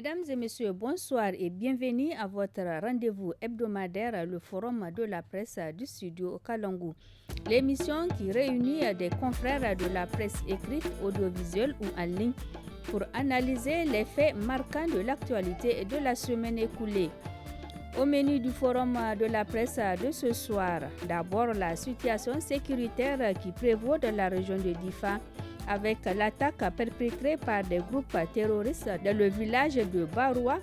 Mesdames et messieurs, bonsoir et bienvenue à votre rendez-vous hebdomadaire, le forum de la presse du studio Kalangu. L'émission qui réunit des confrères de la presse écrite, audiovisuelle ou en ligne pour analyser les faits marquants de l'actualité et de la semaine écoulée. Au menu du forum de la presse de ce soir, d'abord la situation sécuritaire qui prévaut dans la région de Difa, avec l'attaque perpétrée par des groupes terroristes dans le village de Baroua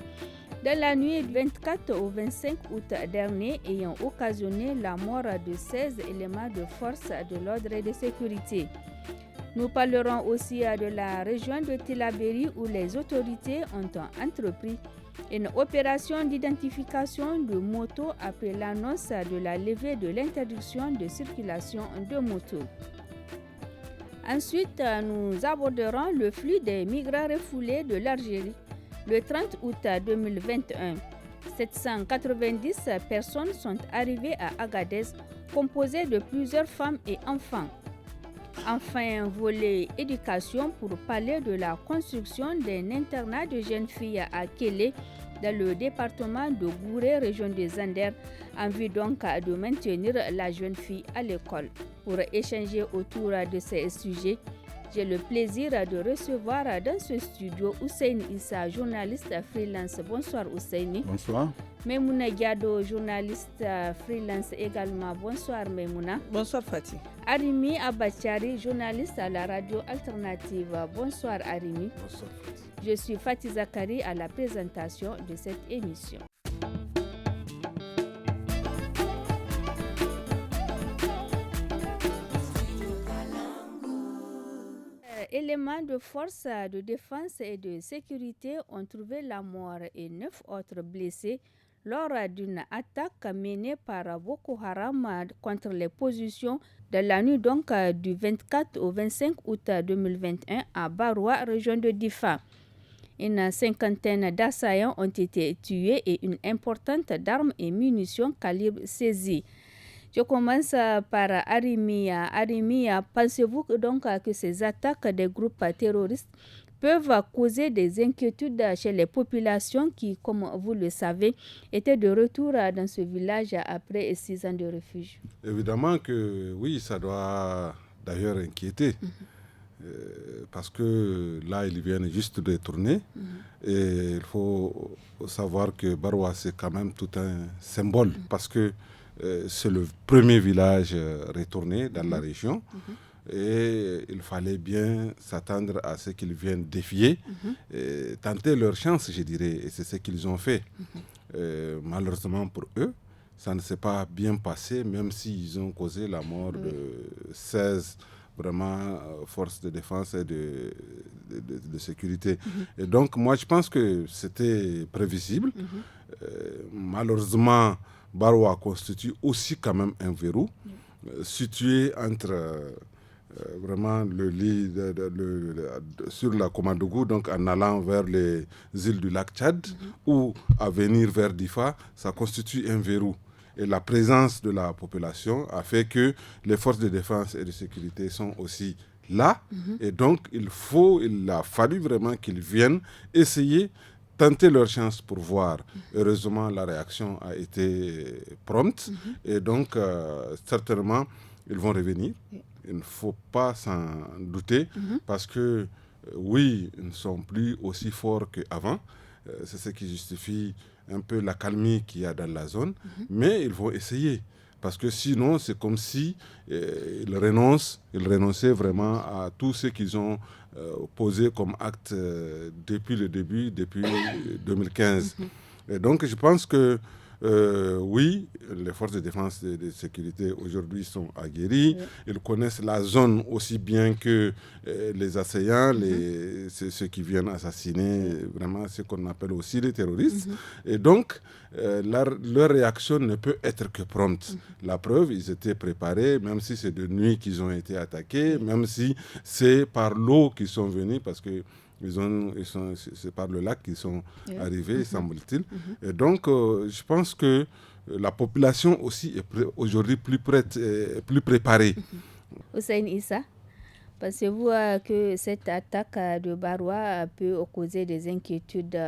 dans la nuit du 24 au 25 août dernier, ayant occasionné la mort de 16 éléments de force de l'ordre et de sécurité. Nous parlerons aussi de la région de Tillabéri où les autorités ont entrepris une opération d'identification de motos après l'annonce de la levée de l'interdiction de circulation de motos. Ensuite, nous aborderons le flux des migrants refoulés de l'Algérie le 30 août 2021. 790 personnes sont arrivées à Agadez, composées de plusieurs femmes et enfants. Enfin, volet éducation pour parler de la construction d'un internat de jeunes filles à Kélé, dans le département de Gouré, région des Anders, en vue donc de maintenir la jeune fille à l'école. Pour échanger autour de ces sujets, j'ai le plaisir de recevoir dans ce studio Hussein Issa, journaliste freelance. Bonsoir Husseini. Bonsoir. Memouna Diado, journaliste freelance également. Bonsoir Memouna. Bonsoir Fatih. Arimi Abachari, journaliste à la radio alternative. Bonsoir Arimi. Bonsoir Fatih. Je suis Fatih Zakari à la présentation de cette émission. Éléments de force de défense et de sécurité ont trouvé la mort et 9 autres blessés lors d'une attaque menée par Boko Haram contre les positions de la nuit donc du 24 au 25 août 2021 à Baroua, région de Difa. Une cinquantaine d'assaillants ont été tués et une importante d'armes et munitions calibre saisie. Je commence par Arimi. Arimi, pensez-vous donc que ces attaques des groupes terroristes peuvent causer des inquiétudes chez les populations qui, comme vous le savez, étaient de retour dans ce village après 6 ans de refuge? Évidemment que oui, ça doit d'ailleurs inquiéter. Parce que là, ils viennent juste de tourner. Et il faut savoir que Baroua, c'est quand même tout un symbole. Parce que c'est le premier village retourné dans la région. Et il fallait bien s'attendre à ce qu'ils viennent défier, et tenter leur chance, je dirais. Et c'est ce qu'ils ont fait. Malheureusement pour eux, ça ne s'est pas bien passé, même s'ils ont causé la mort de 16 vraiment forces de défense et de sécurité. Et donc, moi, je pense que c'était prévisible. Malheureusement, Baroua constitue aussi quand même un verrou situé entre vraiment le lit sur la Komadougou, donc en allant vers les îles du lac Tchad ou à venir vers Difa, ça constitue un verrou. Et la présence de la population a fait que les forces de défense et de sécurité sont aussi là. Et donc, il a fallu vraiment qu'ils viennent essayer tenter leur chance pour voir. Heureusement, la réaction a été prompte. Et donc, certainement, ils vont revenir. Il ne faut pas s'en douter parce que, oui, ils ne sont plus aussi forts qu'avant. C'est ce qui justifie un peu l'accalmie qu'il y a dans la zone. Mais ils vont essayer. Parce que sinon, c'est comme si ils renonçaient vraiment à tout ce qu'ils ont posé comme acte depuis le début, depuis 2015. Et donc, je pense que oui, les forces de défense et de sécurité aujourd'hui sont aguerries. Ils connaissent la zone aussi bien que les assaillants, ceux qui viennent assassiner, vraiment ce qu'on appelle aussi les terroristes. Et donc, leur réaction ne peut être que prompte. La preuve, ils étaient préparés, même si c'est de nuit qu'ils ont été attaqués, même si c'est par l'eau qu'ils sont venus, parce que c'est par le lac qu'ils sont arrivés, semble-t-il. Et donc, je pense que la population aussi est aujourd'hui plus prête, plus préparée. Hussein Issa, Pensez-vous que cette attaque de Baroua peut causer des inquiétudes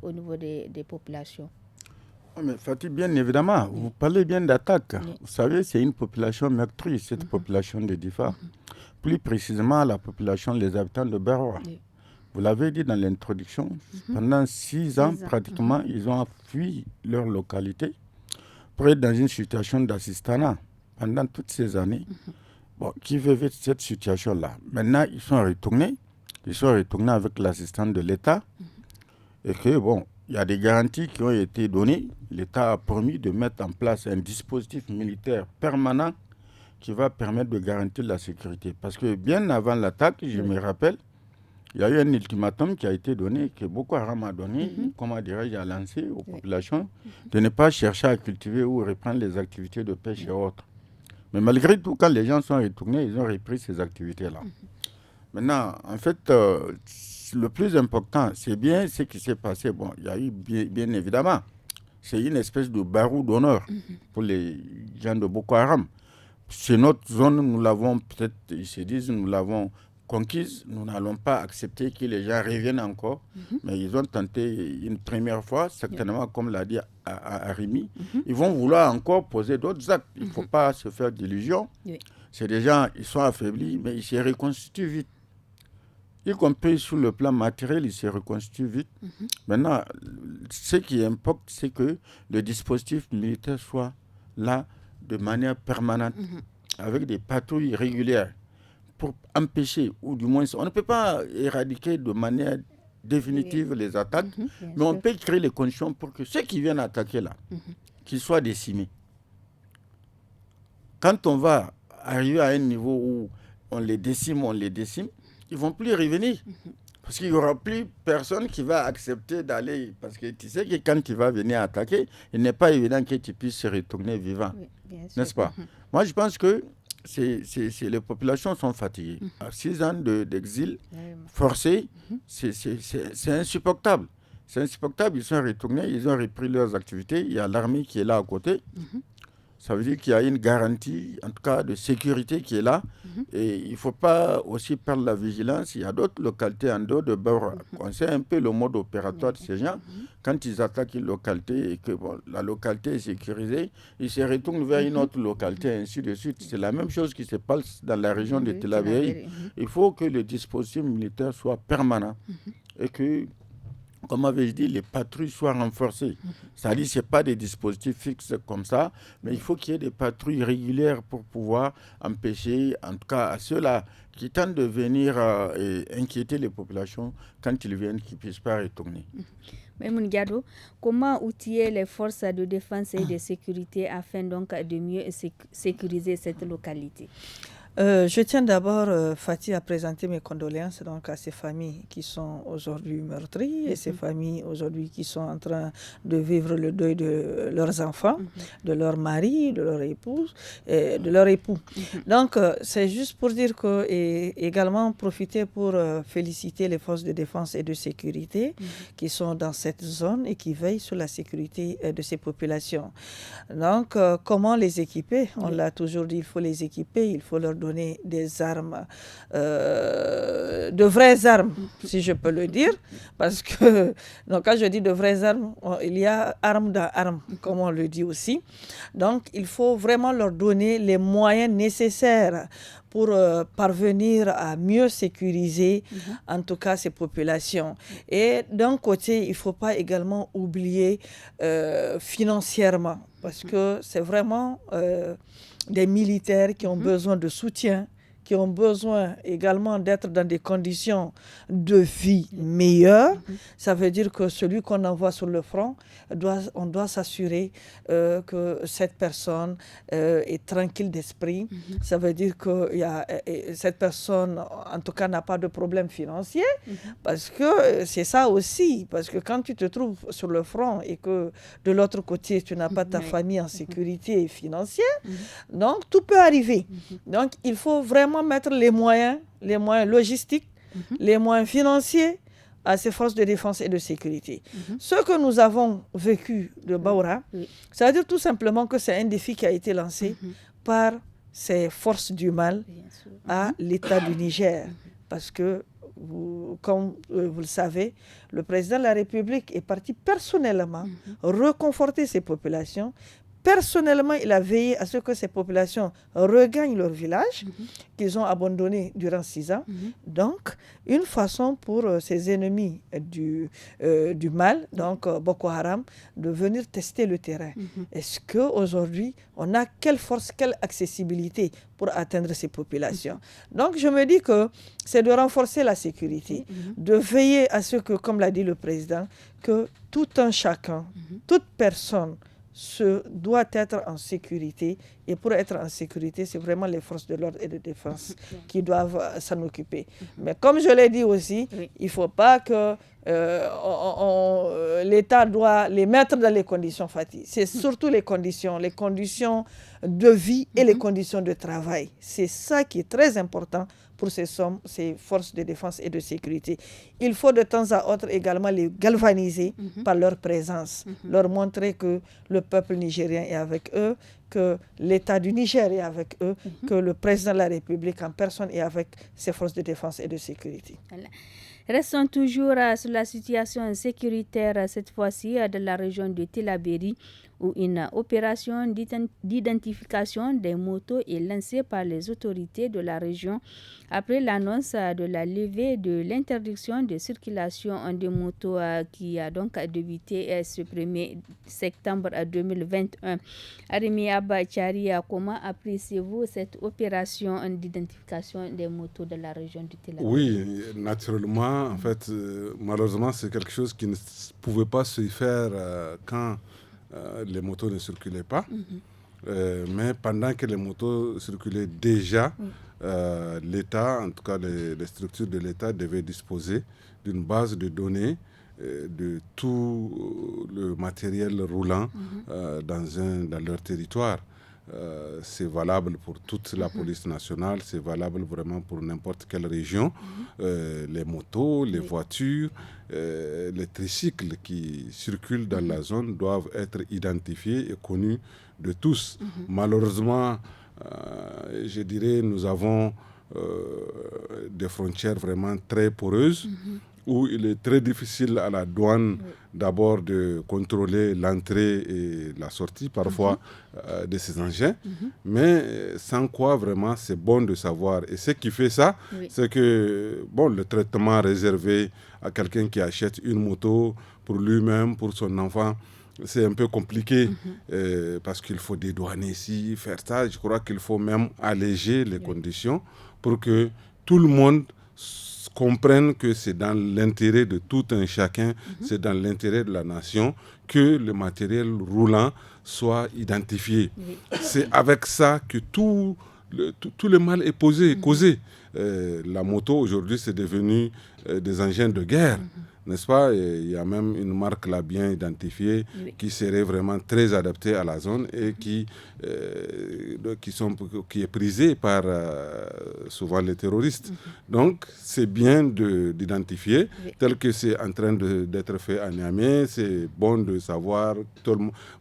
au niveau des populations? Mais Fatih, bien évidemment, vous parlez bien d'attaque. Vous savez, c'est une population meurtrie, cette population de Difa. Plus précisément, la population, les habitants de Baroua. Vous l'avez dit dans l'introduction, pendant 6 ans, pratiquement, ils ont fui leur localité pour être dans une situation d'assistanat pendant toutes ces années. Qui vivaient cette situation-là. Maintenant, ils sont retournés avec l'assistance de l'État et que, il y a des garanties qui ont été données. L'État a promis de mettre en place un dispositif militaire permanent qui va permettre de garantir la sécurité. Parce que bien avant l'attaque, je me rappelle, il y a eu un ultimatum qui a été donné, que Boko Haram a donné, a lancé aux populations, de ne pas chercher à cultiver ou reprendre les activités de pêche et autres. Mais malgré tout, quand les gens sont retournés, ils ont repris ces activités-là. Maintenant, en fait, le plus important, c'est bien ce qui s'est passé. Il y a eu bien évidemment, c'est une espèce de barreau d'honneur pour les gens de Boko Haram. C'est notre zone, nous l'avons peut-être, ils se disent, nous l'avons conquise, nous n'allons pas accepter que les gens reviennent encore. Mais ils ont tenté une première fois, certainement, comme l'a dit Arimi. Ils vont vouloir encore poser d'autres actes. Il ne faut pas se faire d'illusions. C'est des gens, ils sont affaiblis, mais ils se reconstituent vite. Y compris sur le plan matériel, ils se reconstituent vite. Maintenant, ce qui importe, c'est que le dispositif militaire soit là de manière permanente, avec des patrouilles régulières, pour empêcher, ou du moins, on ne peut pas éradiquer de manière définitive les attaques, mais on peut créer les conditions pour que ceux qui viennent attaquer là, qu'ils soient décimés. Quand on va arriver à un niveau où on les décime, ils ne vont plus revenir. Parce qu'il n'y aura plus personne qui va accepter d'aller. Parce que tu sais que quand tu vas venir attaquer, il n'est pas évident que tu puisses se retourner vivant. N'est-ce pas? Moi, je pense que les populations sont fatiguées. À 6 ans d'exil forcé, c'est insupportable. C'est insupportable. Ils sont retournés, ils ont repris leurs activités. Il y a l'armée qui est là à côté. Ça veut dire qu'il y a une garantie, en tout cas, de sécurité qui est là. Et il ne faut pas aussi perdre la vigilance. Il y a d'autres localités en dehors de Baroua. On sait un peu le mode opératoire de ces gens. Quand ils attaquent une localité et que la localité est sécurisée, ils se retournent vers une autre localité, ainsi de suite. C'est la même chose qui se passe dans la région de Tillabéri. Il faut que le dispositif militaire soit permanent et que, comme avait dit, les patrouilles soient renforcées. C'est-à-dire que ce n'est pas des dispositifs fixes comme ça, mais il faut qu'il y ait des patrouilles régulières pour pouvoir empêcher, en tout cas à ceux-là qui tentent de venir inquiéter les populations, quand ils viennent, qu'ils ne puissent pas retourner. Mais Moungado, comment outiller les forces de défense et de sécurité afin donc de mieux sécuriser cette localité? Je tiens d'abord, Fatih, à présenter mes condoléances donc, à ces familles qui sont aujourd'hui meurtries et ces familles aujourd'hui qui sont en train de vivre le deuil de leurs enfants, de leur mari, de leur épouse, de leur époux. Donc, c'est juste pour dire que, et également profiter pour féliciter les forces de défense et de sécurité qui sont dans cette zone et qui veillent sur la sécurité de ces populations. Donc, comment les équiper? On l'a toujours dit, il faut les équiper, il faut leur donner des armes, de vraies armes, si je peux le dire, parce que donc, quand je dis de vraies armes, il y a armes dans armes, comme on le dit aussi. Donc, il faut vraiment leur donner les moyens nécessaires pour parvenir à mieux sécuriser, en tout cas, ces populations. Et d'un côté, il ne faut pas également oublier financièrement, parce que c'est vraiment des militaires qui ont besoin de soutien, qui ont besoin également d'être dans des conditions de vie meilleures. Ça veut dire que celui qu'on envoie sur le front, on doit s'assurer que cette personne est tranquille d'esprit. Ça veut dire que cette personne, en tout cas, n'a pas de problème financier, parce que c'est ça aussi. Parce que quand tu te trouves sur le front et que de l'autre côté, tu n'as pas ta famille en sécurité financière, donc tout peut arriver. Donc il faut vraiment mettre les moyens logistiques, les moyens financiers à ces forces de défense et de sécurité. Ce que nous avons vécu de Baoura, ça veut dire tout simplement que c'est un défi qui a été lancé par ces forces du mal à l'État du Niger. Parce que, comme vous le savez, le président de la République est parti personnellement reconforter ces populations. Personnellement, il a veillé à ce que ces populations regagnent leur village qu'ils ont abandonné durant 6 ans. Donc, une façon pour ces ennemis du mal, donc Boko Haram, de venir tester le terrain. Est-ce qu'aujourd'hui, on a quelle force, quelle accessibilité pour atteindre ces populations? Donc, je me dis que c'est de renforcer la sécurité, de veiller à ce que, comme l'a dit le président, que tout un chacun, toute personne, doit être en sécurité. Et pour être en sécurité, c'est vraiment les forces de l'ordre et de défense qui doivent s'en occuper. Mais comme je l'ai dit aussi, il ne faut pas que l'État doit les mettre dans les conditions fatigues. C'est surtout les conditions de vie et les conditions de travail. C'est ça qui est très important pour ces forces de défense et de sécurité. Il faut de temps à autre également les galvaniser par leur présence, leur montrer que le peuple nigérien est avec eux, que l'État du Niger est avec eux, que le président de la République en personne est avec ses forces de défense et de sécurité. Voilà. Restons toujours sur la situation sécuritaire, cette fois-ci de la région de Tillabéri, où une opération d'identification des motos est lancée par les autorités de la région après l'annonce de la levée de l'interdiction de circulation des motos qui a donc débuté ce 1er septembre 2021. Arimi Abachari, comment appréciez-vous cette opération d'identification des motos de la région du Tillabéri? Oui, naturellement, en fait, malheureusement, c'est quelque chose qui ne pouvait pas se faire quand les motos ne circulaient pas. Mais pendant que les motos circulaient déjà, l'État, en tout cas les structures de l'État, devaient disposer d'une base de données de tout le matériel roulant dans leur territoire. C'est valable pour toute la police nationale, c'est valable vraiment pour n'importe quelle région. Les motos, les voitures, les tricycles qui circulent dans la zone doivent être identifiés et connus de tous. Malheureusement, je dirais, nous avons des frontières vraiment très poreuses, où il est très difficile à la douane d'abord de contrôler l'entrée et la sortie parfois de ces engins, mais sans quoi vraiment c'est bon de savoir. Et ce qui fait ça, c'est que le traitement réservé à quelqu'un qui achète une moto pour lui-même, pour son enfant, c'est un peu compliqué parce qu'il faut dédouaner ici, faire ça. Je crois qu'il faut même alléger les conditions pour que tout le monde comprennent que c'est dans l'intérêt de tout un chacun, c'est dans l'intérêt de la nation que le matériel roulant soit identifié. C'est avec ça que tout le mal est causé. La moto, aujourd'hui, c'est devenu des engins de guerre. N'est-ce pas? Et il y a même une marque là bien identifiée qui serait vraiment très adaptée à la zone et qui est prisée par souvent les terroristes. Donc, c'est bien d'identifier, tel que c'est en train d'être fait à Niamey. C'est bon de savoir,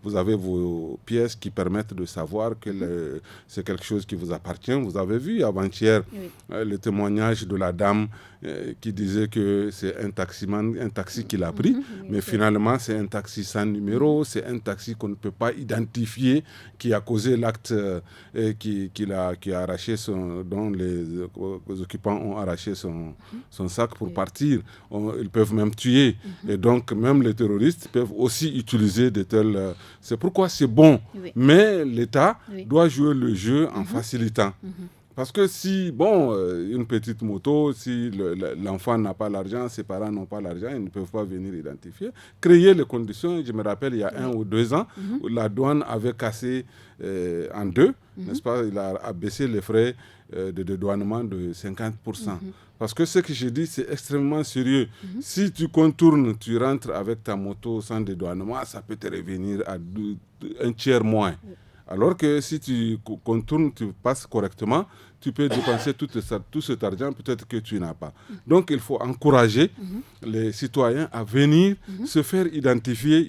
vous avez vos pièces qui permettent de savoir que c'est quelque chose qui vous appartient. Vous avez vu avant-hier le témoignage de la dame qui disait que c'est un taxi qu'il a pris, mais finalement c'est un taxi sans numéro, c'est un taxi qu'on ne peut pas identifier, qui a causé l'acte qui a arraché dont les occupants ont arraché son sac pour partir. Ils peuvent même tuer. Et donc même les terroristes peuvent aussi utiliser de tels... c'est pourquoi c'est bon. Mais l'État doit jouer le jeu en facilitant. Parce que si, une petite moto, si l'enfant n'a pas l'argent, ses parents n'ont pas l'argent, ils ne peuvent pas venir identifier. Créer les conditions, je me rappelle, il y a 1 ou 2 ans, où la douane avait cassé en deux, n'est-ce pas? Il a abaissé les frais de dédouanement de 50%. Parce que ce que je dis, c'est extrêmement sérieux. Si tu contournes, tu rentres avec ta moto sans dédouanement, ça peut te revenir à un tiers moins. Alors que si tu contournes, tu passes correctement, tu peux dépenser tout cet argent peut-être que tu n'as pas. Donc il faut encourager les citoyens à venir se faire identifier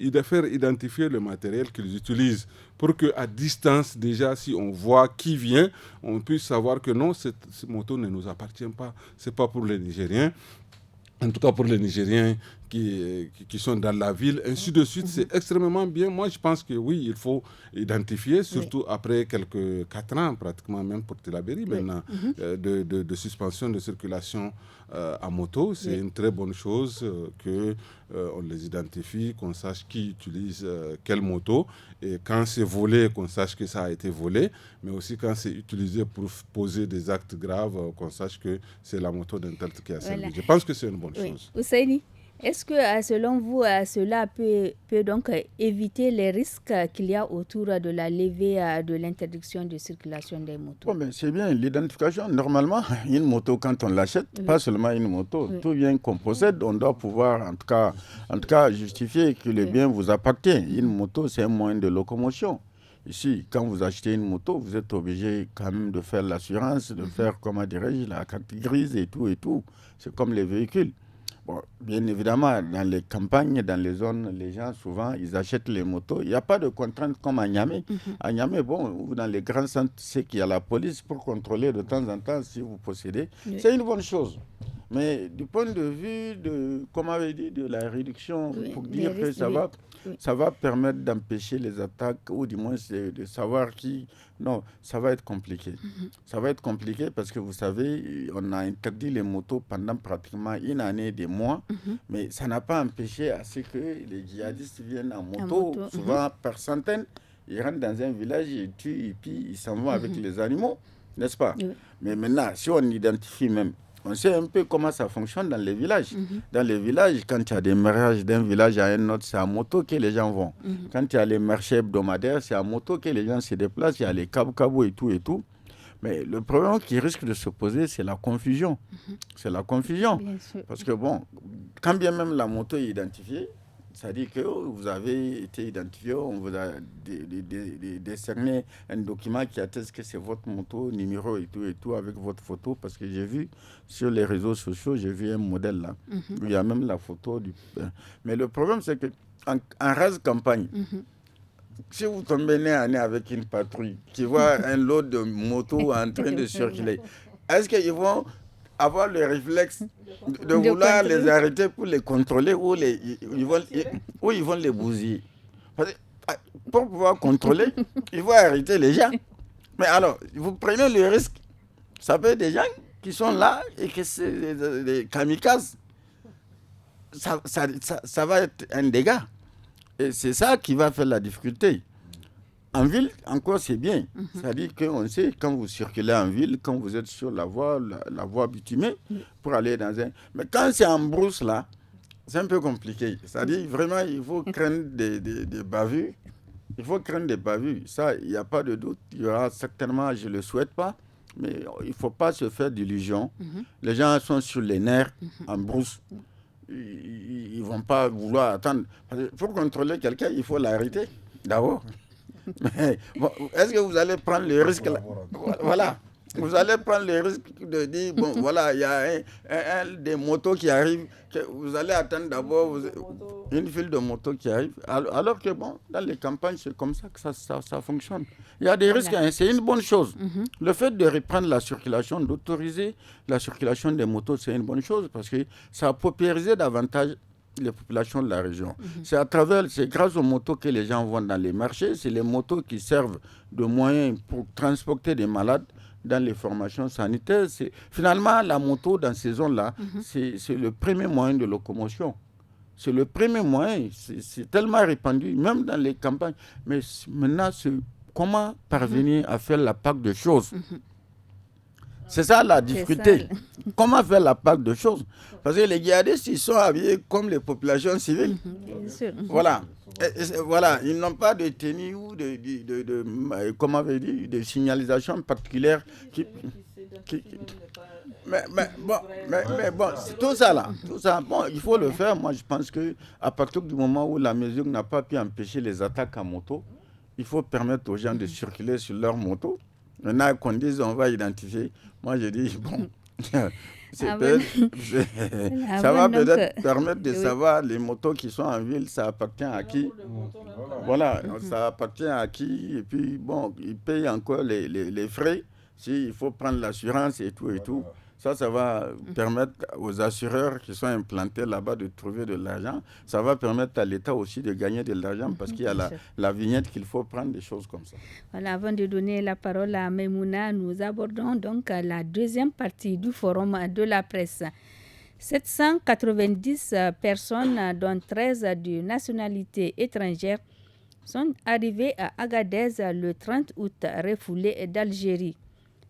le matériel qu'ils utilisent pour qu'à distance, déjà, si on voit qui vient, on puisse savoir que non, cette moto ne nous appartient pas. Ce n'est pas pour les Nigériens. En tout cas pour les Nigériens qui sont dans la ville, ainsi de suite, c'est extrêmement bien. Moi, je pense que oui, il faut identifier, surtout après 4 ans, pratiquement même pour Tillabéri, maintenant, de suspension de circulation à moto. C'est une très bonne chose qu'on les identifie, qu'on sache qui utilise quelle moto, et quand c'est volé, qu'on sache que ça a été volé, mais aussi quand c'est utilisé pour poser des actes graves, qu'on sache que c'est la moto d'un tel qui a servi. Voilà. Je pense que c'est une bonne chose. Ousseini, est-ce que, selon vous, cela peut donc éviter les risques qu'il y a autour de la levée de l'interdiction de circulation des motos? Bon, c'est bien, l'identification. Normalement, une moto, quand on l'achète, pas seulement une moto, tout bien qu'on possède, on doit pouvoir, en tout cas justifier que le bien vous appartient. Une moto, c'est un moyen de locomotion. Ici, quand vous achetez une moto, vous êtes obligé quand même de faire l'assurance, de faire, comment dirais-je, la carte grise et tout. C'est comme les véhicules. Bon, bien évidemment, dans les campagnes, dans les zones, les gens, souvent, ils achètent les motos. Il n'y a pas de contraintes comme à Niamey. À Niamey, ou dans les grands centres, c'est qu'il y a la police pour contrôler de temps en temps si vous possédez. C'est une bonne chose. Mais du point de vue de la réduction, pour dire que ça va permettre d'empêcher les attaques, ou du moins de savoir qui... Non, ça va être compliqué. Ça va être compliqué parce que vous savez, on a interdit les motos pendant pratiquement une année, des mois, mais ça n'a pas empêché à ce que les djihadistes viennent en moto, souvent par centaines. Ils rentrent dans un village, ils tuent, et puis ils s'en vont avec les animaux, n'est-ce pas? Mais maintenant, si on identifie même, on sait un peu comment ça fonctionne dans les villages. Dans les villages, quand il y a des mariages d'un village à un autre, c'est à moto que les gens vont. Quand il y a les marchés hebdomadaires, c'est à moto que les gens se déplacent. Il y a les cabos et tout. Mais le problème qui risque de se poser, c'est la confusion. C'est la confusion. Parce que quand bien même la moto est identifiée, ça dit que vous avez été identifié, on vous a décerné un document qui atteste que c'est votre moto, numéro et tout, avec votre photo. Parce que j'ai vu sur les réseaux sociaux, j'ai vu un modèle là, où il y a même la photo du... Mais le problème, c'est qu'en rase campagne, si vous tombez nez à nez avec une patrouille qui voit un lot de motos en train de circuler, est-ce qu'ils vont avoir le réflexe de vouloir les arrêter pour les contrôler ou ils vont les bousiller? Parce que, pour pouvoir contrôler, il faut arrêter les gens. Mais alors, vous prenez le risque. Ça peut être des gens qui sont là et que c'est des kamikazes. Ça va être un dégât. Et c'est ça qui va faire la difficulté. En ville, encore, c'est bien. C'est-à-dire qu'on sait, quand vous circulez en ville, quand vous êtes sur la voie bitumée, pour aller dans un... Mais quand c'est en brousse, là, c'est un peu compliqué. C'est-à-dire, vraiment, il faut craindre des bavures. Il faut craindre des bavures. Ça, il n'y a pas de doute. Il y aura certainement, je ne le souhaite pas, mais il ne faut pas se faire d'illusions. Les gens sont sur les nerfs, en brousse. Ils ne vont pas vouloir attendre. Pour contrôler quelqu'un, il faut l'arrêter, d'abord. Mais est-ce que vous allez prendre le risque là? Voilà. Vous allez prendre le risque de dire, voilà, il y a un des motos qui arrive, que vous allez attendre d'abord une file de motos qui arrive. Alors que, dans les campagnes, c'est comme ça que ça fonctionne. Il y a des risques, c'est une bonne chose. Le fait de reprendre la circulation, d'autoriser la circulation des motos, c'est une bonne chose parce que ça a paupérisé davantage les populations de la région. C'est grâce aux motos que les gens vont dans les marchés, c'est les motos qui servent de moyens pour transporter des malades dans les formations sanitaires. Finalement, la moto dans ces zones-là, c'est le premier moyen de locomotion. C'est le premier moyen, c'est tellement répandu, même dans les campagnes. Mais maintenant, c'est comment parvenir à faire la part de choses. C'est ça la difficulté. Comment faire la part de choses? Parce que les djihadistes, ils sont habillés comme les populations civiles. Voilà. Voilà. Ils n'ont pas de tenue ou de signalisation particulière. Mais tout ça là, il faut le faire. Moi, je pense qu'à partir du moment où la mesure n'a pas pu empêcher les attaques à moto, il faut permettre aux gens de circuler sur leur moto. Maintenant qu'on dise on va identifier, moi je dis bon, ça va peut-être permettre de savoir les motos qui sont en ville, ça appartient à qui. Voilà, ça appartient à qui. Et puis bon, ils payent encore les frais. S'il faut prendre l'assurance et tout et tout. Ça va permettre aux assureurs qui sont implantés là-bas de trouver de l'argent. Ça va permettre à l'État aussi de gagner de l'argent parce qu'il y a la vignette qu'il faut prendre, des choses comme ça. Voilà, avant de donner la parole à Maimouna, nous abordons donc la deuxième partie du forum de la presse. 790 personnes, dont 13 de nationalité étrangère, sont arrivées à Agadez le 30 août, refoulées d'Algérie.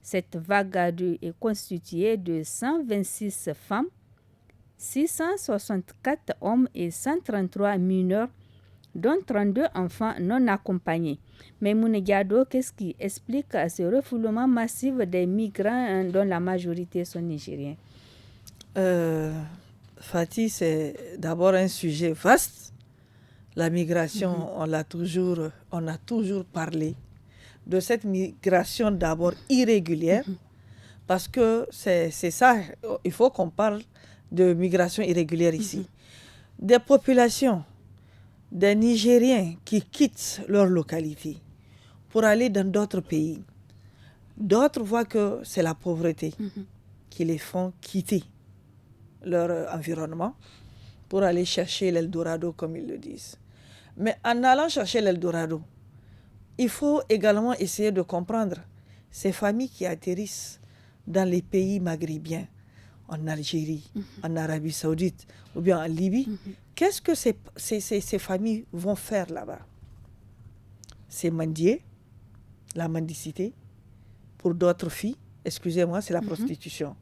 Cette vague est constituée de 126 femmes, 664 hommes et 133 mineurs, dont 32 enfants non accompagnés. Mais Mounegado, qu'est-ce qui explique ce refoulement massif des migrants dont la majorité sont nigériens? Fatih, c'est d'abord un sujet vaste. La migration, on a toujours parlé de cette migration d'abord irrégulière, parce que c'est ça, il faut qu'on parle de migration irrégulière ici. Des populations, des Nigériens qui quittent leur localité pour aller dans d'autres pays. D'autres voient que c'est la pauvreté qui les font quitter leur environnement pour aller chercher l'Eldorado, comme ils le disent. Mais en allant chercher l'Eldorado, il faut également essayer de comprendre ces familles qui atterrissent dans les pays maghrébiens, en Algérie, en Arabie Saoudite ou bien en Libye. Qu'est-ce que ces familles vont faire là-bas? C'est mendier, la mendicité. Pour d'autres filles, excusez-moi, c'est la prostitution.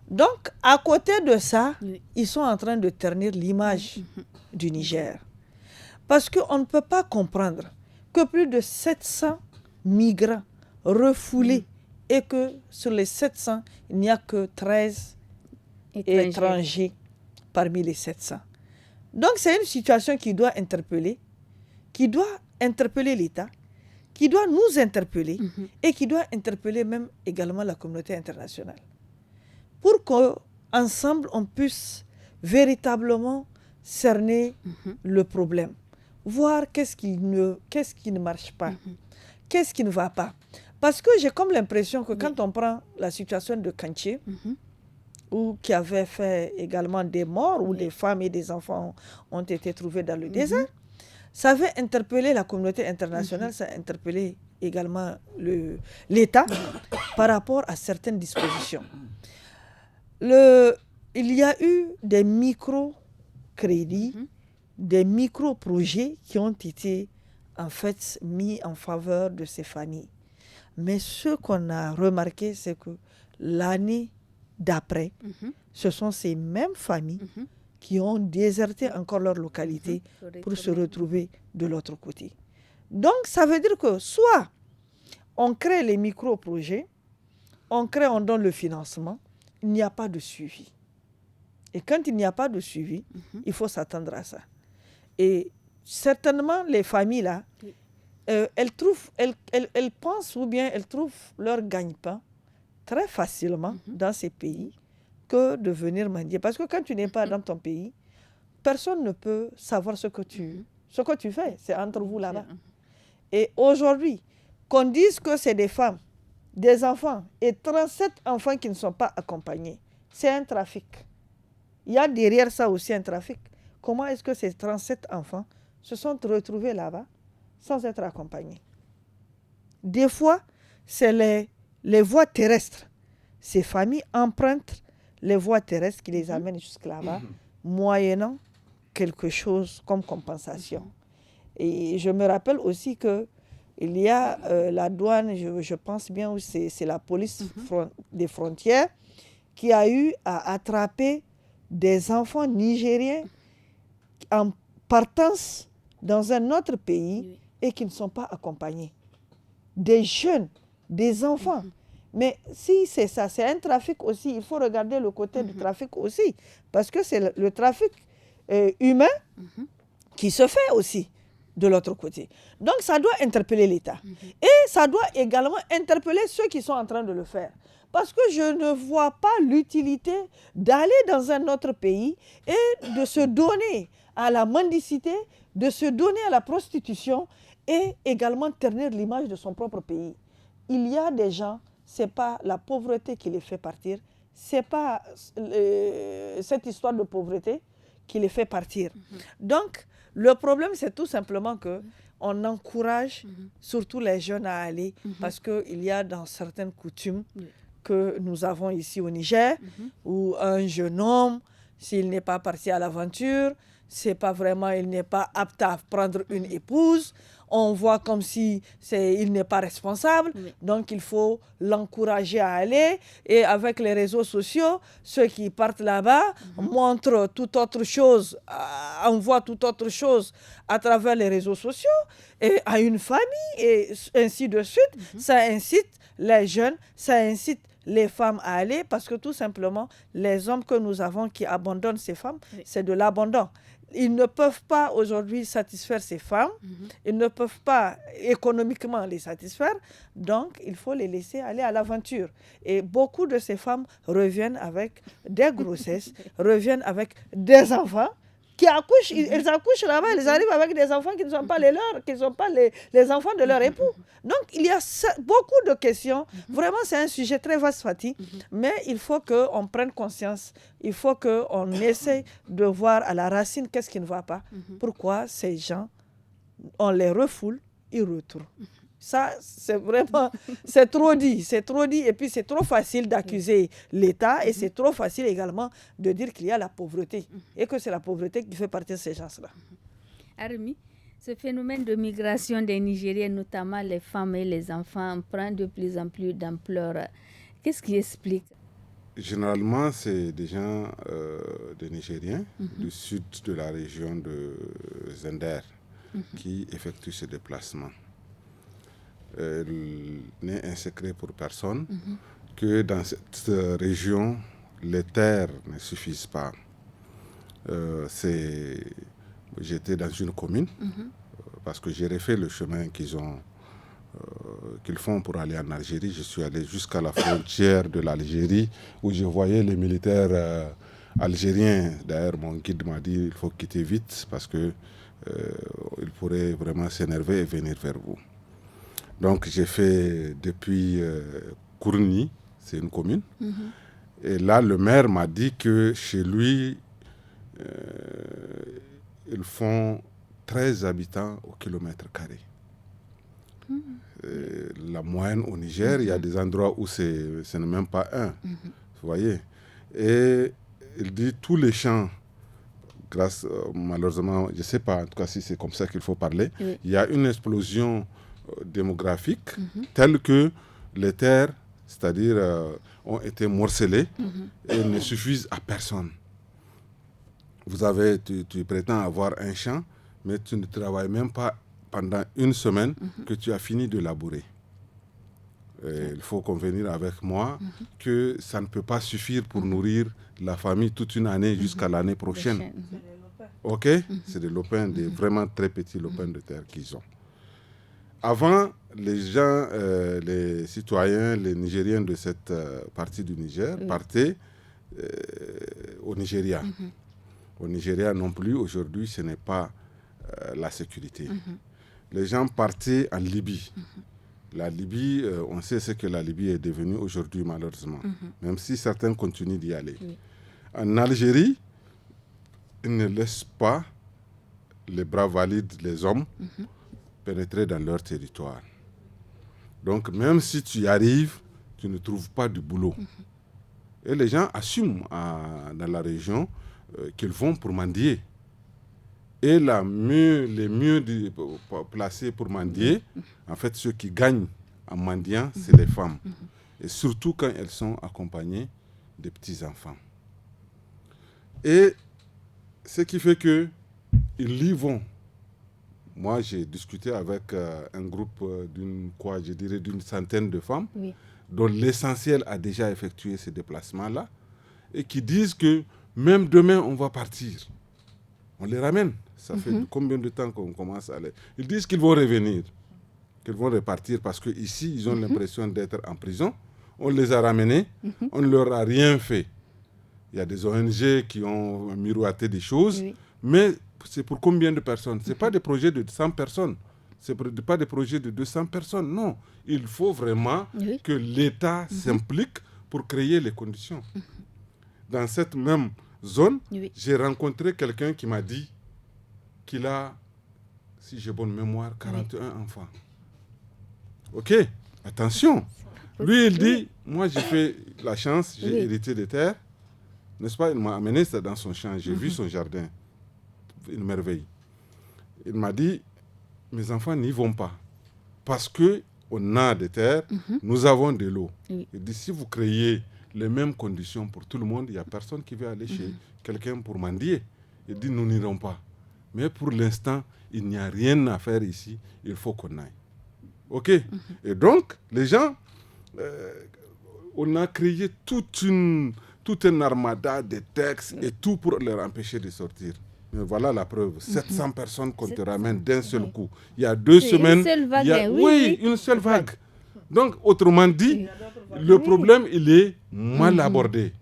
Donc, à côté de ça, ils sont en train de ternir l'image du Niger. Parce qu'on ne peut pas comprendre que plus de 700 migrants refoulés et que sur les 700, il n'y a que 13 étrangers parmi les 700. Donc c'est une situation qui doit interpeller l'État, qui doit nous interpeller et qui doit interpeller même également la communauté internationale. Pour qu'ensemble, on puisse véritablement cerner le problème. Voir qu'est-ce qui ne marche pas, qu'est-ce qui ne va pas. Parce que j'ai comme l'impression que quand on prend la situation de Kanché, ou qui avait fait également des morts, où des femmes et des enfants ont été trouvés dans le désert, ça avait interpellé la communauté internationale, ça a interpellé également l'État par rapport à certaines dispositions. Il y a eu des micro-crédits, des micro-projets qui ont été en fait mis en faveur de ces familles. Mais ce qu'on a remarqué, c'est que l'année d'après, ce sont ces mêmes familles qui ont déserté encore leur localité pour se retrouver de l'autre côté. Donc, ça veut dire que soit on crée les micro-projets, on donne le financement, il n'y a pas de suivi. Et quand il n'y a pas de suivi, il faut s'attendre à ça. Et certainement, les familles-là, elles pensent ou bien elles trouvent leur gagne-pain très facilement dans ces pays que de venir mendier. Parce que quand tu n'es pas dans ton pays, personne ne peut savoir ce que tu fais. C'est entre vous là-bas. Et aujourd'hui, qu'on dise que c'est des femmes, des enfants et 37 enfants qui ne sont pas accompagnés, c'est un trafic. Il y a derrière ça aussi un trafic. Comment est-ce que ces 37 enfants se sont retrouvés là-bas sans être accompagnés? Des fois, c'est les voies terrestres. Ces familles empruntent les voies terrestres qui les amènent jusque là-bas, moyennant quelque chose comme compensation. Et je me rappelle aussi qu'il y a la douane, je pense bien, où c'est la police des frontières, qui a eu à attraper des enfants nigériens en partance dans un autre pays et qui ne sont pas accompagnés. Des jeunes, des enfants. Mais si c'est ça, c'est un trafic aussi. Il faut regarder le côté du trafic aussi. Parce que c'est le trafic humain qui se fait aussi. de l'autre côté. Donc ça doit interpeller l'État. Et ça doit également interpeller ceux qui sont en train de le faire. Parce que je ne vois pas l'utilité d'aller dans un autre pays et de se donner à la mendicité, de se donner à la prostitution et également ternir l'image de son propre pays. Il y a des gens, ce n'est pas la pauvreté qui les fait partir, ce n'est pas cette histoire de pauvreté qui les fait partir. Donc, le problème, c'est tout simplement qu'on encourage surtout les jeunes à aller parce qu'il y a dans certaines coutumes que nous avons ici au Niger, où un jeune homme, s'il n'est pas parti à l'aventure, c'est pas vraiment, il n'est pas apte à prendre une épouse, on voit comme si il n'est pas responsable, donc il faut l'encourager à aller. Et avec les réseaux sociaux, ceux qui partent là-bas montrent toute autre chose, envoient toute autre chose à travers les réseaux sociaux et à une famille et ainsi de suite. Ça incite les jeunes, ça incite les femmes à aller parce que tout simplement, les hommes que nous avons qui abandonnent ces femmes, c'est de l'abandon. Ils ne peuvent pas aujourd'hui satisfaire ces femmes, ils ne peuvent pas économiquement les satisfaire, donc il faut les laisser aller à l'aventure. Et beaucoup de ces femmes reviennent avec des grossesses, reviennent avec des enfants, qui accouchent, ils accouchent là-bas, ils arrivent avec des enfants qui ne sont pas les leurs, qui ne sont pas les enfants de leur époux. Donc, il y a beaucoup de questions. Vraiment, c'est un sujet très vaste, Fatih, mais il faut qu'on prenne conscience, il faut qu'on essaye de voir à la racine qu'est-ce qui ne va pas, pourquoi ces gens, on les refoule, ils retournent. Ça, c'est vraiment, c'est trop dit, et puis c'est trop facile d'accuser l'État et c'est trop facile également de dire qu'il y a la pauvreté et que c'est la pauvreté qui fait partie de ces gens-là. Armi, ce phénomène de migration des Nigériens, notamment les femmes et les enfants, prend de plus en plus d'ampleur. Qu'est-ce qui explique? Généralement, c'est des gens, des Nigériens du sud de la région de Zender qui effectuent ce déplacement. Il n'est un secret pour personne que dans cette région, les terres ne suffisent pas. J'étais dans une commune parce que j'ai refait le chemin qu'ils font pour aller en Algérie. Je suis allé jusqu'à la frontière de l'Algérie où je voyais les militaires algériens. D'ailleurs, mon guide m'a dit qu'il faut quitter vite parce qu'ils pourraient vraiment s'énerver et venir vers vous. Donc j'ai fait depuis Kourni, c'est une commune. Et là, le maire m'a dit que chez lui, ils font 13 habitants au kilomètre carré. La moyenne au Niger, il y a des endroits où ce n'est même pas un. Vous voyez. Et il dit tous les champs, malheureusement, je ne sais pas en tout cas si c'est comme ça qu'il faut parler, il y a une explosion démographique telle que les terres, c'est-à-dire ont été morcelées et ne suffisent à personne. Tu prétends avoir un champ, mais tu ne travailles même pas pendant une semaine que tu as fini de labourer. Il faut convenir avec moi que ça ne peut pas suffire pour nourrir la famille toute une année jusqu'à l'année prochaine. Ok? C'est des lopins, des vraiment très petits lopins de terre qu'ils ont. Avant, les gens, les citoyens, les Nigériens de cette partie du Niger partaient au Nigeria. Au Nigeria non plus, aujourd'hui, ce n'est pas la sécurité. Les gens partaient en Libye. La Libye, on sait ce que la Libye est devenue aujourd'hui, malheureusement, même si certains continuent d'y aller. En Algérie, ils ne laissent pas les bras valides, les hommes, pénétrer dans leur territoire. Donc, même si tu y arrives, tu ne trouves pas du boulot. Et les gens assument dans la région qu'ils vont pour mendier. Et les mieux placés pour mendier, en fait, ceux qui gagnent en mendiant, c'est les femmes. Et surtout quand elles sont accompagnées de petits-enfants. Et ce qui fait qu'ils y vont. Moi, j'ai discuté avec un groupe d'une centaine de femmes, dont l'essentiel a déjà effectué ces déplacements-là, et qui disent que même demain, on va partir. On les ramène. Ça fait combien de temps qu'on commence à les... Ils disent qu'ils vont revenir, qu'ils vont repartir parce qu'ici, ils ont l'impression d'être en prison. On les a ramenés, on ne leur a rien fait. Il y a des ONG qui ont miroité des choses, mais c'est pour combien de personnes? Ce n'est pas des projets de 100 personnes, ce n'est pas des projets de 200 personnes, non. Il faut vraiment que l'État s'implique pour créer les conditions. Dans cette même zone, j'ai rencontré quelqu'un qui m'a dit qu'il a, si j'ai bonne mémoire, 41 enfants. Ok, attention. Lui, il dit, moi j'ai fait la chance, j'ai hérité des terres, n'est-ce pas? Il m'a amené ça dans son champ, j'ai vu son jardin, une merveille. Il m'a dit, mes enfants n'y vont pas, parce qu'on a des terres, nous avons de l'eau. Il dit, si vous créez les mêmes conditions pour tout le monde, il n'y a personne qui va aller chez quelqu'un pour mendier. Il dit, nous n'irons pas. Mais pour l'instant, il n'y a rien à faire ici, il faut qu'on aille. Ok? Et donc, les gens, on a créé tout un armada de textes et tout pour leur empêcher de sortir. Mais voilà la preuve. 700 personnes qu'on te ramène d'un seul coup. Il y a 2 semaines... Une seule vague, une seule vague. Donc, autrement dit, le problème, il est mal abordé.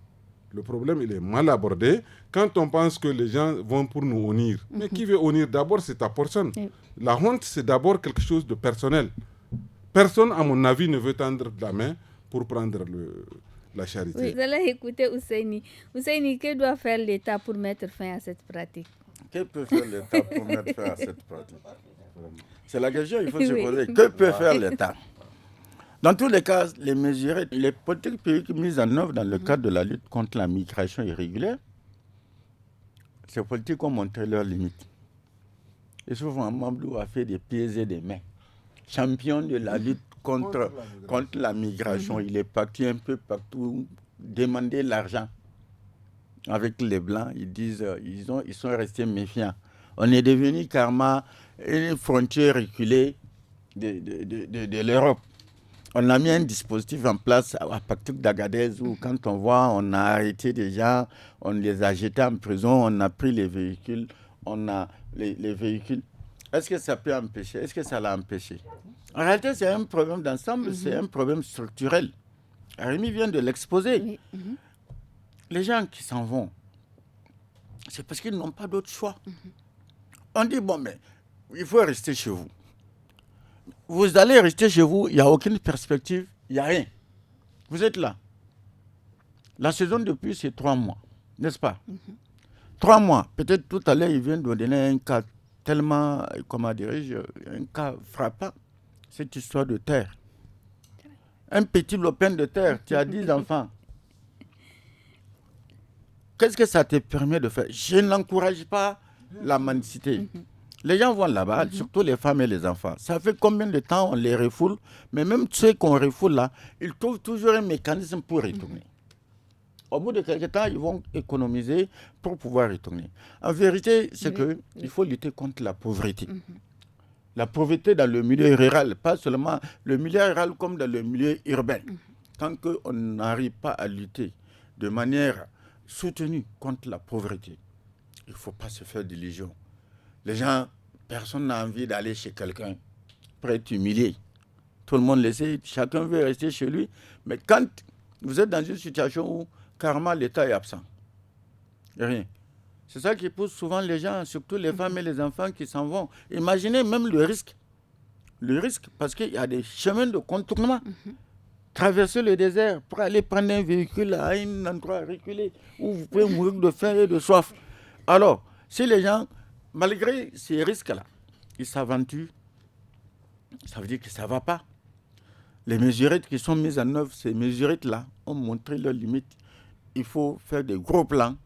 Le problème, il est mal abordé. Quand on pense que les gens vont pour nous honnir, mais qui veut honnir? D'abord, c'est ta personne. La honte, c'est d'abord quelque chose de personnel. Personne, à mon avis, ne veut tendre la main pour prendre la charité. Oui, vous allez écouter Ousseini. Ousseini, que doit faire l'État pour mettre fin à cette pratique? Que peut faire l'État pour mettre fin à cette pratique? C'est la question qu'il faut se poser. Que peut faire l'État? Dans tous les cas, les politiques publiques mises en œuvre dans le cadre de la lutte contre la migration irrégulière, ces politiques ont montré leurs limites. Et souvent, Mamadou a fait des pieds et des mains. Champion de la lutte contre la migration. Il est parti un peu partout demander l'argent. Avec les Blancs, ils disent ils sont restés méfiants. On est devenu carrément une frontière reculée de l'Europe. On a mis un dispositif en place à partir d'Agadez où quand on voit, on a arrêté des gens, on les a jetés en prison, on a pris les véhicules, on a les véhicules. Est-ce que ça peut empêcher? Est-ce que ça l'a empêché? En réalité, c'est un problème d'ensemble, c'est un problème structurel. Rémi vient de l'exposer. Les gens qui s'en vont, c'est parce qu'ils n'ont pas d'autre choix. On dit, bon, mais il faut rester chez vous. Vous allez rester chez vous, il n'y a aucune perspective, il n'y a rien. Vous êtes là. La saison de pluie, c'est 3 mois, n'est-ce pas? 3 mois. Peut-être tout à l'heure, il vient de donner un cas tellement, comment dirais-je, un cas frappant. Cette histoire de terre. Un petit lopin de terre, tu as 10 enfants. Qu'est-ce que ça te permet de faire? Je n'encourage pas la mendicité. Les gens vont là-bas, surtout les femmes et les enfants. Ça fait combien de temps on les refoule? Mais même ceux qu'on refoule là, ils trouvent toujours un mécanisme pour retourner. Au bout de quelques temps, ils vont économiser pour pouvoir retourner. En vérité, c'est qu'il faut lutter contre la pauvreté. La pauvreté dans le milieu rural, pas seulement le milieu rural comme dans le milieu urbain. Tant qu'on n'arrive pas à lutter de manière soutenue contre la pauvreté, il ne faut pas se faire d'illusions. Les gens, personne n'a envie d'aller chez quelqu'un pour être humilié. Tout le monde le sait, chacun veut rester chez lui. Mais quand vous êtes dans une situation où carrément l'État est absent, rien. C'est ça qui pousse souvent les gens, surtout les femmes et les enfants qui s'en vont. Imaginez même le risque. Le risque, parce qu'il y a des chemins de contournement. Traverser le désert pour aller prendre un véhicule à un endroit reculé où vous pouvez mourir de faim et de soif. Alors, si les gens, malgré ces risques-là, ils s'aventurent, ça veut dire que ça ne va pas. Les mesurettes qui sont mises en œuvre, ces mesurettes-là ont montré leurs limites. Il faut faire des gros plans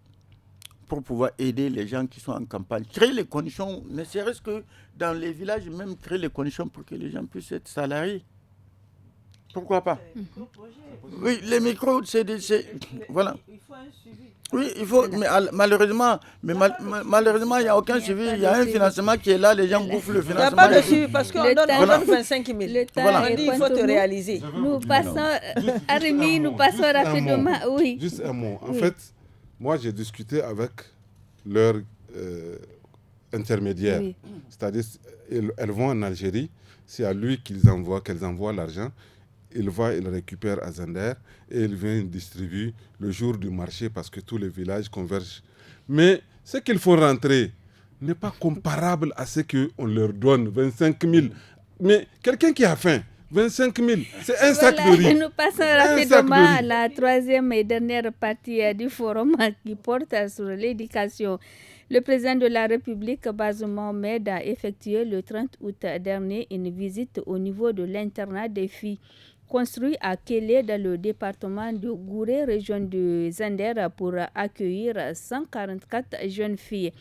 pour pouvoir aider les gens qui sont en campagne. Créer les conditions, ne serait-ce que dans les villages, même créer les conditions pour que les gens puissent être salariés. Pourquoi pas? Oui, les micros, c'est voilà. Il faut un suivi. Oui, il faut, mais malheureusement, il n'y a aucun suivi. Il y a un financement qui est là, les gens bouffent le financement. Il n'y a pas de suivi parce qu'on donne 25 000. Voilà. On dit il faut te réaliser. Nous passons, Arimi, nous passons rapidement. Oui. Juste un mot. En fait, moi, j'ai discuté avec leur intermédiaire. Oui. C'est-à-dire, elles vont en Algérie, c'est à lui qu'elles envoient l'argent. Il va, il récupère à Zander et il vient distribuer le jour du marché parce que tous les villages convergent. Mais ce qu'il faut rentrer n'est pas comparable à ce qu'on leur donne, 25 000. Mais quelqu'un qui a faim, 25 000, c'est un sac de riz. Nous passons rapidement à la troisième et dernière partie du forum qui porte sur l'éducation. Le président de la République, Bazoum Mohamed, a effectué le 30 août dernier une visite au niveau de l'internat des filles construit à Kélé dans le département de Gouré, région de Zander, pour accueillir 144 jeunes filles.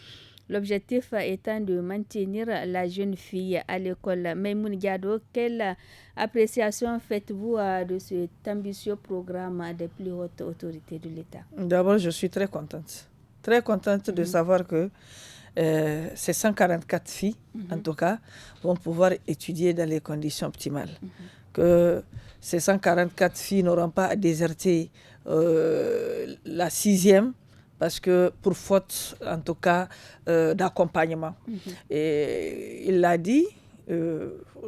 L'objectif étant de maintenir la jeune fille à l'école. Maïmoun Diado, quelle appréciation faites-vous de cet ambitieux programme des plus hautes autorités de l'État? D'abord, je suis très contente. Très contente de savoir que ces 144 filles, en tout cas, vont pouvoir étudier dans les conditions optimales. Que ces 144 filles n'auront pas à déserter la 6e, parce que pour faute, en tout cas, d'accompagnement. Et il l'a dit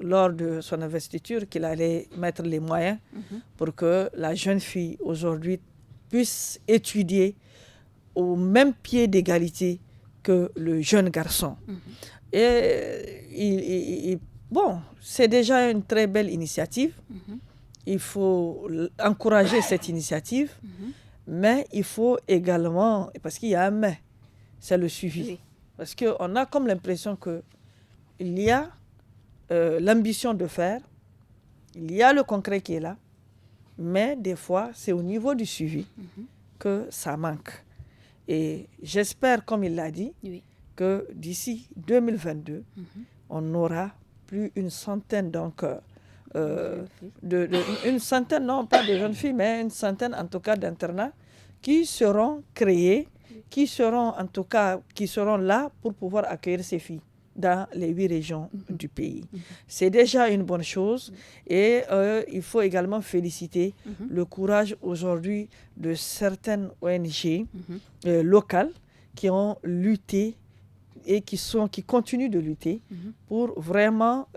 lors de son investiture qu'il allait mettre les moyens pour que la jeune fille aujourd'hui puisse étudier au même pied d'égalité que le jeune garçon. Et bon, c'est déjà une très belle initiative. Il faut encourager cette initiative. Mais il faut également, parce qu'il y a un mais, c'est le suivi. Oui. Parce qu'on a comme l'impression qu'il y a l'ambition de faire, il y a le concret qui est là, mais des fois, c'est au niveau du suivi que ça manque. Et j'espère, comme il l'a dit, que d'ici 2022, on aura plus une centaine, donc, une centaine, non pas de jeunes filles, mais une centaine en tout cas d'internats qui seront créés, qui seront en tout cas qui seront là pour pouvoir accueillir ces filles dans les 8 régions du pays. C'est déjà une bonne chose et il faut également féliciter le courage aujourd'hui de certaines ONG locales qui ont lutté et qui continuent de lutter pour vraiment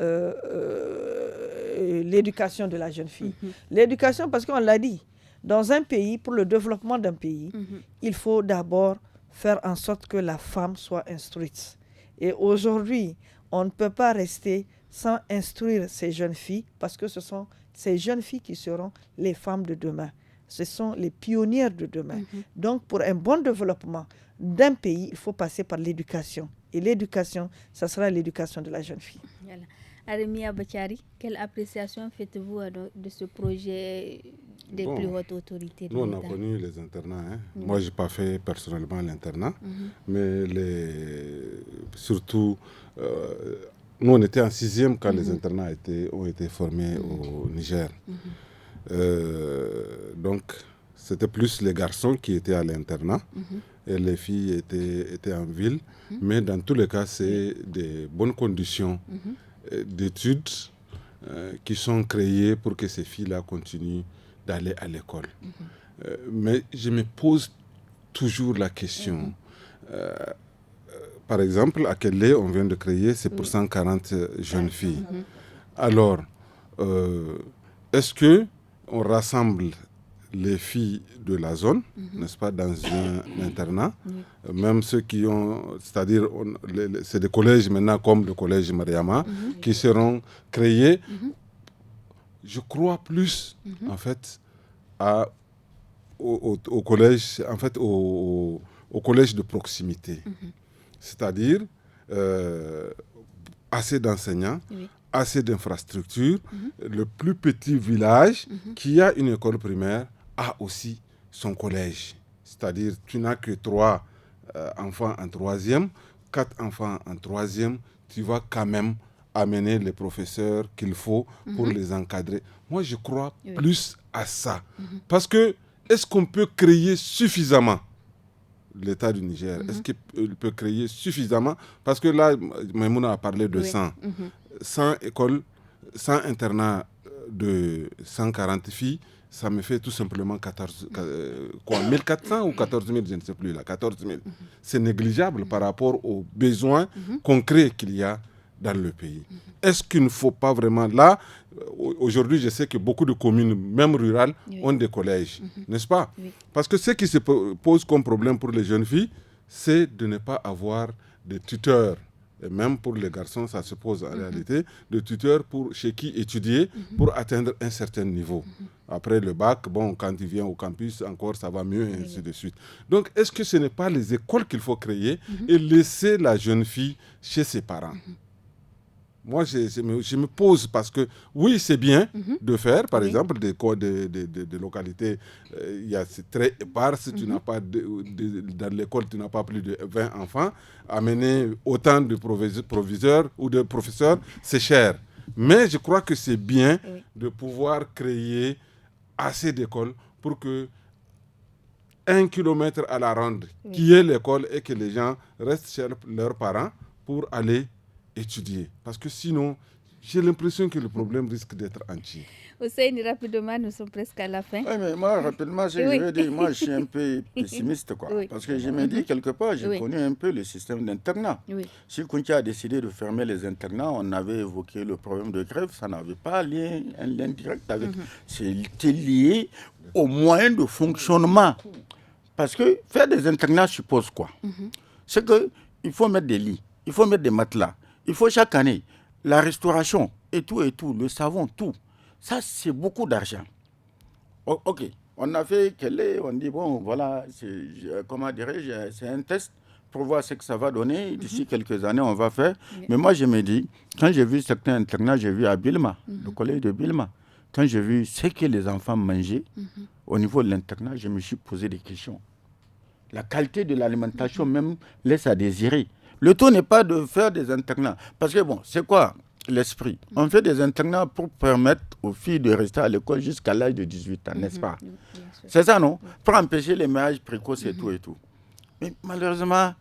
l'éducation de la jeune fille. L'éducation, parce qu'on l'a dit, dans un pays, pour le développement d'un pays, il faut d'abord faire en sorte que la femme soit instruite. Et aujourd'hui, on ne peut pas rester sans instruire ces jeunes filles parce que ce sont ces jeunes filles qui seront les femmes de demain. Ce sont les pionnières de demain. Donc, pour un bon développement d'un pays, il faut passer par l'éducation. Et l'éducation, ça sera l'éducation de la jeune fille. Voilà. Aremia Bachari, quelle appréciation faites-vous de ce projet des plus hautes autorités de l'État? Nous, on a connu les internats. Moi, je n'ai pas fait personnellement l'internat, mais surtout, nous, on était en 6e quand les internats ont été formés au Niger. Donc, c'était plus les garçons qui étaient à l'internat et les filles étaient en ville. Mais dans tous les cas, c'est des bonnes conditions d'études qui sont créées pour que ces filles-là continuent d'aller à l'école. Mais je me pose toujours la question. Par exemple, à Kélé, on vient de créer, c'est pour 140 jeunes filles. Alors, est-ce qu'on rassemble les filles de la zone, n'est-ce pas, dans un internat, même ceux qui ont, c'est-à-dire, c'est des collèges maintenant comme le collège Mariama, qui seront créés. Je crois plus, en fait, au collège, en fait, au collège de proximité. C'est-à-dire, assez d'enseignants, assez d'infrastructures. Le plus petit village qui a une école primaire a aussi son collège. C'est-à-dire, tu n'as que 3 enfants en 3e, 4 enfants en 3e, tu vas quand même amener les professeurs qu'il faut pour les encadrer. Moi, je crois plus à ça. Parce que, est-ce qu'on peut créer suffisamment l'État du Niger? Est-ce qu'il peut créer suffisamment? Parce que là, Maïmouna a parlé de 100 écoles, 100 internats de 140 filles, ça me fait tout simplement 1400 ou 14 000, je ne sais plus, là, 14 000. C'est négligeable par rapport aux besoins concrets qu'il y a dans le pays. Est-ce qu'il ne faut pas vraiment... Là, aujourd'hui, je sais que beaucoup de communes, même rurales, ont des collèges, n'est-ce pas? Parce que ce qui se pose comme problème pour les jeunes filles, c'est de ne pas avoir de tuteurs. Et même pour les garçons, ça se pose en réalité, de tuteurs chez qui étudier pour atteindre un certain niveau. Après le bac, bon, quand il vient au campus, encore, ça va mieux, et ainsi de suite. Donc, est-ce que ce n'est pas les écoles qu'il faut créer et laisser la jeune fille chez ses parents? Moi, je me pose parce que, oui, c'est bien de faire, par exemple, des localités, c'est très éparse, tu n'as pas dans l'école, tu n'as pas plus de 20 enfants, amener autant de proviseurs ou de professeurs, c'est cher. Mais je crois que c'est bien de pouvoir créer assez d'écoles pour que 1 kilomètre à la ronde, qui est l'école et que les gens restent chez leurs parents pour aller étudier. Parce que sinon, j'ai l'impression que le problème risque d'être entier. Hussein, rapidement, nous sommes presque à la fin. Oui, mais moi, rapidement, je veux dire, moi, je suis un peu pessimiste, quoi. Parce que je me dis, quelque part, j'ai connu un peu le système d'internat. Si Kountia a décidé de fermer les internats, on avait évoqué le problème de grève, ça n'avait pas un lien direct avec... C'était lié aux moyens de fonctionnement. Parce que faire des internats suppose quoi? C'est qu'il faut mettre des lits, il faut mettre des matelas, il faut chaque année la restauration et tout, le savon, tout. Ça, c'est beaucoup d'argent. Ok, on a fait on dit, bon, voilà, comment dirais-je, c'est un test pour voir ce que ça va donner. D'ici quelques années, on va faire. Mais moi, je me dis, quand j'ai vu certains internats, j'ai vu à Bilma, le collège de Bilma, quand j'ai vu ce que les enfants mangeaient au niveau de l'internat, je me suis posé des questions. La qualité de l'alimentation même laisse à désirer. Le tout n'est pas de faire des internats. Parce que bon, c'est quoi l'esprit? On fait des internats pour permettre aux filles de rester à l'école jusqu'à l'âge de 18 ans, n'est-ce pas? C'est ça, non? Pour empêcher les mariages précoces et tout. Mais malheureusement,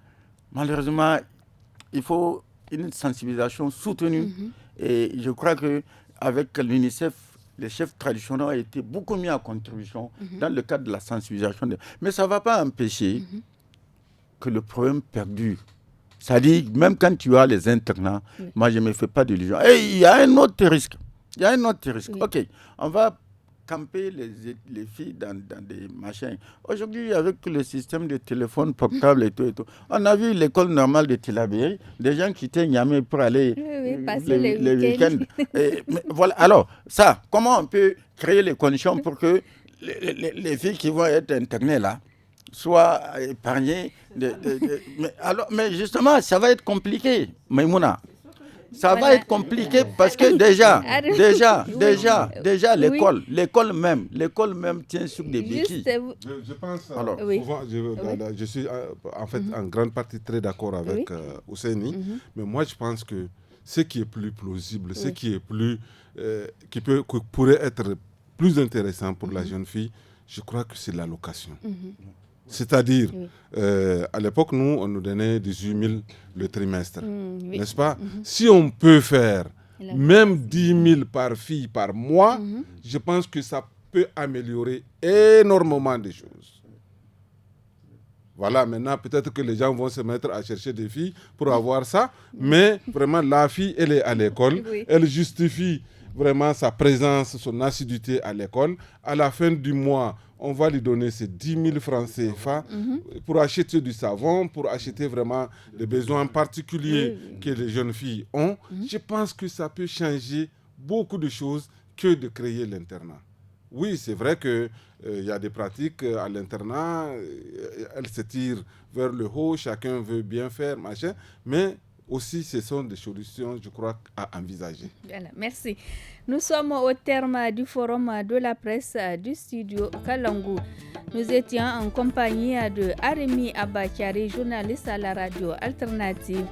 il faut une sensibilisation soutenue. Et je crois qu'avec l'UNICEF, les chefs traditionnels ont été beaucoup mis en contribution dans le cadre de la sensibilisation. Mais ça ne va pas empêcher que le problème perdure. C'est-à-dire, même quand tu as les internats, moi, je ne me fais pas d'illusions. Et il y a un autre risque. Ok, on va camper les filles dans des machins. Aujourd'hui, avec le système de téléphone portable et tout, on a vu l'école normale de Tillabéri, des gens qui étaient Niamey pour aller passer les week-ends. Voilà. Alors, ça, comment on peut créer les conditions pour que les filles qui vont être internées là soient épargnées mais justement, ça va être compliqué, Maïmouna. Ça va être compliqué parce que déjà l'école même tient sur des béquilles. Je pense, je suis en fait en grande partie très d'accord avec Ousseini, mais moi je pense que ce qui est plus plausible, ce qui est qui pourrait être plus intéressant pour la jeune fille, je crois que c'est l'allocation. C'est-à-dire, à l'époque, on nous donnait 18 000 le trimestre, n'est-ce pas? Si on peut faire même 10 000 par fille par mois, je pense que ça peut améliorer énormément des choses. Voilà, maintenant, peut-être que les gens vont se mettre à chercher des filles pour avoir ça, mais vraiment, la fille, elle est à l'école, elle justifie vraiment sa présence, son assiduité à l'école. À la fin du mois, on va lui donner ces 10 000 francs CFA pour acheter du savon, pour acheter vraiment les besoins particuliers que les jeunes filles ont. Je pense que ça peut changer beaucoup de choses que de créer l'internat. Oui, c'est vrai qu'il y a des pratiques à l'internat, elles se tirent vers le haut, chacun veut bien faire, machin, mais aussi, ce sont des solutions, je crois, à envisager. Voilà, merci. Nous sommes au terme du forum de la presse du studio Kalangu. Nous étions en compagnie de Arimi Abakari, journaliste à la radio alternative,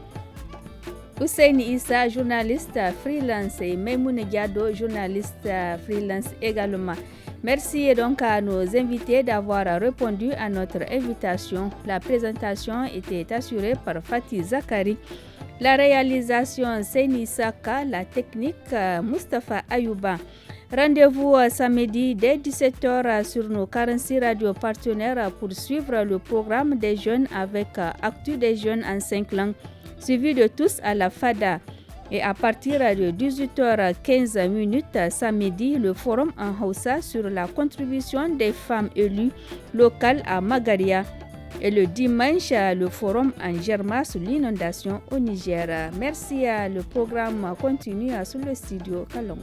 Hussein Issa, journaliste freelance, et Maimoune Diado, journaliste freelance également. Merci donc à nos invités d'avoir répondu à notre invitation. La présentation était assurée par Fatih Zakari. La réalisation, Seni Saka, la technique, Mustafa Ayouba. Rendez-vous samedi dès 17h sur nos 46 radios partenaires pour suivre le programme des jeunes avec Actu des jeunes en 5 langues, suivi de tous à la FADA. Et à partir de 18h15 samedi, le forum en Hausa sur la contribution des femmes élues locales à Magaria. Et le dimanche, le forum en Germa sur l'inondation au Niger. Merci. Le programme continue sur le studio Kalongo.